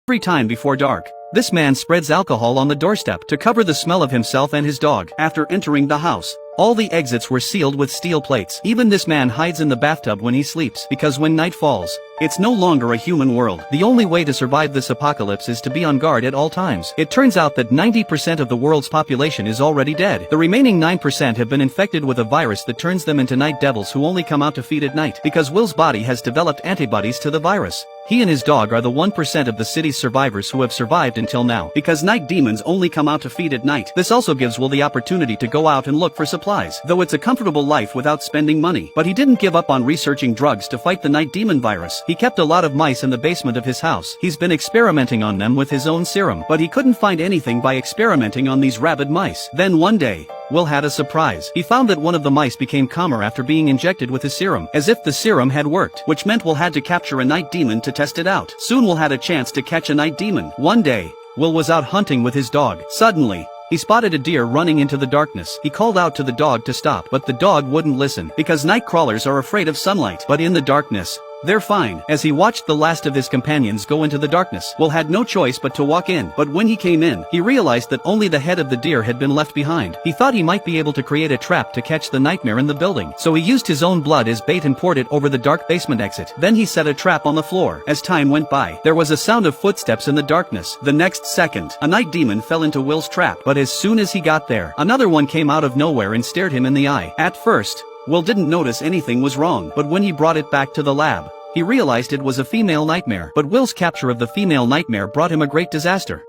Every time before dark, this man spreads alcohol on the doorstep to cover the smell of himself and his dog. After entering the house, all the exits were sealed with steel plates. Even this man hides in the bathtub when he sleeps, because when night falls, it's no longer a human world. The only way to survive this apocalypse is to be on guard at all times. It turns out that 90% of the world's population is already dead. The remaining 9% have been infected with a virus that turns them into night devils who only come out to feed at night. Because Will's body has developed antibodies to the virus, he and his dog are the 1% of the city's survivors who have survived until now. Because night demons only come out to feed at night, this also gives Will the opportunity to go out and look for supplies. Though it's a comfortable life without spending money. But he didn't give up on researching drugs to fight the night demon virus. He kept a lot of mice in the basement of his house. He's been experimenting on them with his own serum. But he couldn't find anything by experimenting on these rabid mice. Then one day, Will had a surprise. He found that one of the mice became calmer after being injected with his serum, as if the serum had worked, which meant Will had to capture a night demon to test it out. Soon Will had a chance to catch a night demon. One day, Will was out hunting with his dog. Suddenly, he spotted a deer running into the darkness. He called out to the dog to stop, but the dog wouldn't listen, because night crawlers are afraid of sunlight. But in the darkness, they're fine. As he watched the last of his companions go into the darkness, Will had no choice but to walk in. But when he came in, he realized that only the head of the deer had been left behind. He thought he might be able to create a trap to catch the nightmare in the building. So he used his own blood as bait and poured it over the dark basement exit. Then he set a trap on the floor. As time went by, there was a sound of footsteps in the darkness. The next second, a night demon fell into Will's trap. But as soon as he got there, another one came out of nowhere and stared him in the eye. At first, Will didn't notice anything was wrong, but when he brought it back to the lab, he realized it was a female nightmare. But Will's capture of the female nightmare brought him a great disaster.